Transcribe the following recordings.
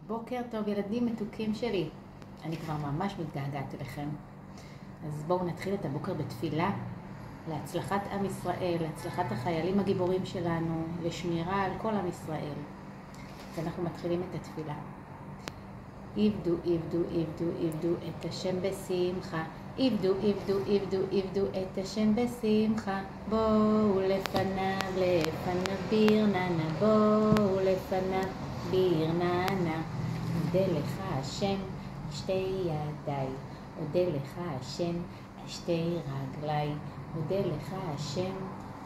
בוקר טוב ילדים מתוקים שלי, אני כבר ממש מתגעגעת אליכם. אז בואו נתחיל את הבוקר בתפילה להצלחת עם ישראל, להצלחת החיילים הגיבורים שלנו, לשמירה על כל עם ישראל. ואנחנו מתחילים את התפילה. עבדו, עבדו, עבדו, עבדו את השם בשמחה. עבדו, עבדו, עבדו, עבדו את השם בשמחה. בואו לפניו, לפניו בירננה, בואו לפניו בירננה. אודה לך השם שתי ידיי, אודה לך השם שתי רגליי, אודה לך השם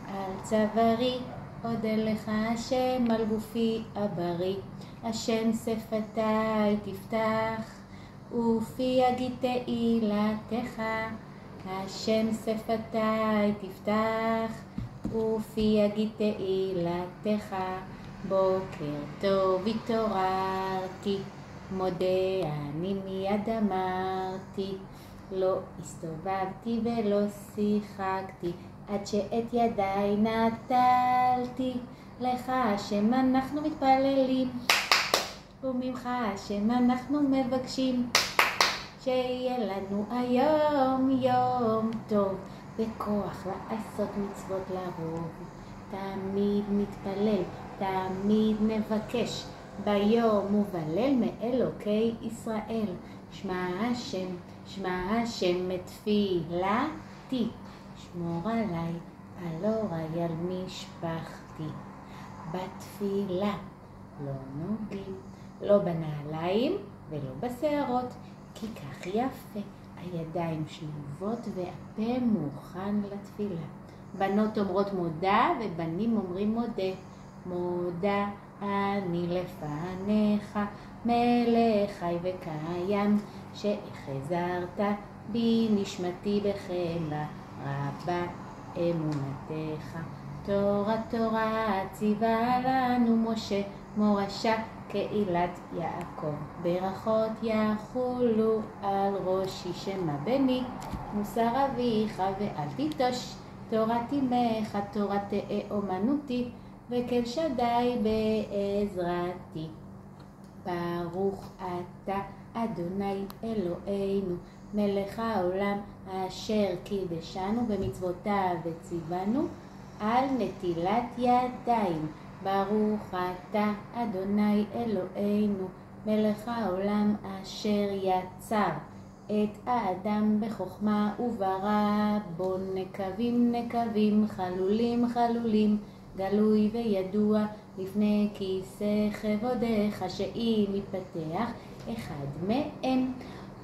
על צווארי, אודה לך השם על גופי הבריא. השם שפתיי תפתח ופי יגיד תהילתך. השם שפתיי תפתח ופי יגיד תהילתך. בוקר טוב התעוררתי, מודה אני מיד אמרתי, לא הסתובבתי ולא שיחקתי, עד שאת ידיי נטלתי. לך השם אנחנו מתפללים, וממך השם אנחנו מבקשים, שיהיה לנו היום יום טוב, וכוח לעשות מצוות לרוב. תמיד נתפלל, תמיד נבקש, ביום ובליל מאלוקי ישראל. שמע השם תפילתי, שמור עליי, על הוריי, על משפחתי. בתפילה לא נוגעים, לא בנעליים ולא בשערות, כי כך יפה. הידיים שלובות והפה מוכן לתפילה. בנות אומרות מודה ובנים אומרים מודה. מודה אני לפניך, מלך חי וקיים, שהחזרת בי נשמתי בחמלה רבה אמונתך. תורה ציווה לנו משה, מורשה קהילת יעקב. ברכות יחולו על ראשי, שמע בני מוסר אביך ואל תיטוש. תורת אמך תורת תהא אומנותי, וכל שדי בעזרתי. ברוך אתה אדוני אלוהינו מלך העולם, אשר קידשנו במצוותיו וציוונו על נטילת ידיים. ברוך אתה אדוני אלוהינו מלך העולם, אשר יצר את האדם בחוכמה וברא בו נקבים נקבים, חלולים חלולים, גלוי וידוע לפני כיסא כבודך, שאם יתפתח אחד מהם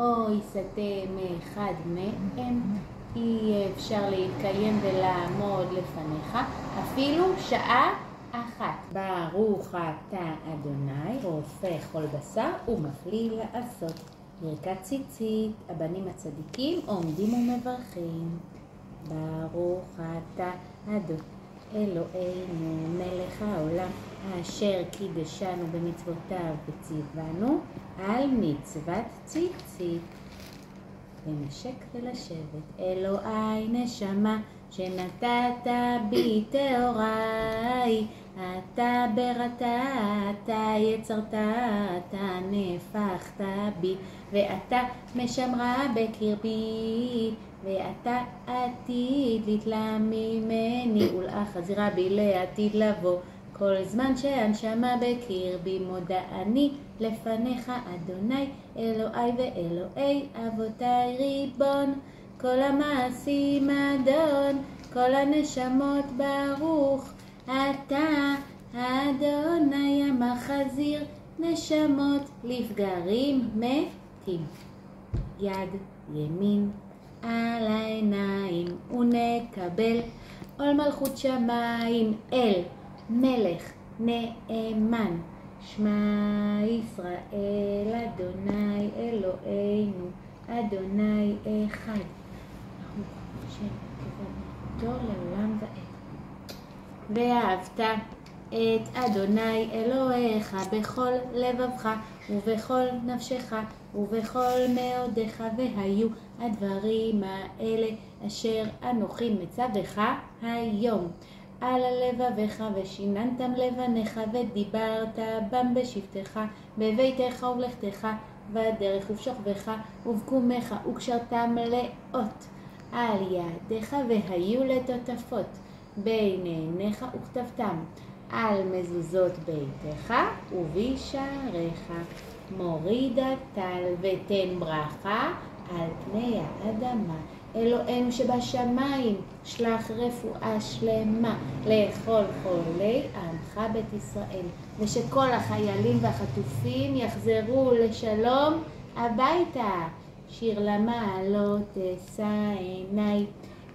או יסתה מאחד מהם, אי אפשר להתקיים ולעמוד לפניך אפילו שעה אחת. ברוך אתה אדוני רופא כל בשר ומפליא לעשות. ברכת ציצית, הבנים הצדיקים עומדים ומברכים. ברוך אתה אדוני אלוהינו מלך העולם, אשר קידשנו במצוותיו וציוונו על מצוות ציצית. לנשק ולשבת. אלוהי נשמה שנתת בי טהוריי, אתה בראת, אתה יצרת, אתה נהפכת בי, ואתה משמרה בקרבי, ואתה עתיד לתלה ממני ולאחזירה בי לעתיד לבוא. כל זמן שהנשמה בקרבי מודה אני לפניך אדוני אלוהי ואלוהי אבותיי ריבון כל המעשים אדון, כל הנשמות ברוך אתה אדוני המחזיר נשמות לפגרים מתים. יד ימין על העיניים ונקבל עול מלכות שמיים אל מלך נאמן. שמע ישראל אדוני אלוהינו אדוני אחד, שכבודתו לעולם ועד. ואהבת את אדוני אלוהיך בכל לבבך ובכל נפשך ובכל מאודך, והיו הדברים האלה אשר אנוכי מצווך היום. על לבביך ושיננתם לבניך ודיברת בם בשבתך בביתך ובלכתך בדרך ובשוכבך ובקומך וקשרתם לאות על ידיך והיו לטוטפות בין עיניך וכתבתם על מזוזות ביתך ובשעריך. מוריד הטל ותן ברכה על פני האדמה. אלוהינו שבשמיים שלח רפואה שלמה לכל חולי עמך בית ישראל, ושכל החיילים והחטופים יחזרו לשלום הביתה. שיר למעלות אשא עיני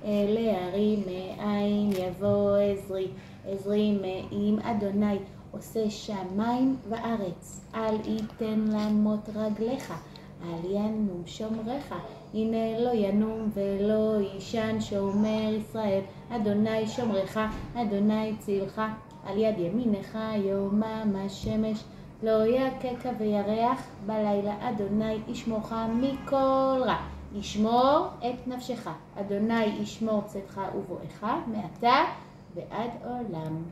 אל ההרים מאין יבוא עזרי. עזרי מעם אדוני עושה שמיים וארץ. אל ייתן למות רגליך, אל ינום שומרך. הנה לא ינום ולא יישן שומר ישראל. אדוני שומרך, אדוני צילך. על יד ימינך יומם השמש לא יככה וירח. בלילה אדוני ישמורך מכל רע. ישמור את נפשך. אדוני ישמור צאתך ובואך מעתה ועד עולם.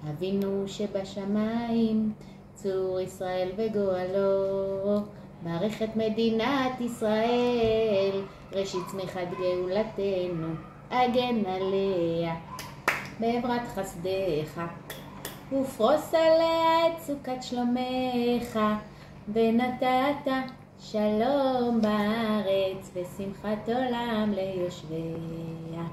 אבינו שבשמיים, צור ישראל וגואלו. ברך את מדינת ישראל, ראשית צמיחת גאולתנו. הגן עליה בעברת חסדיך, ופרוס עליה את סוכת שלומך. ונתת שלום בארץ ושמחת עולם ליושביה.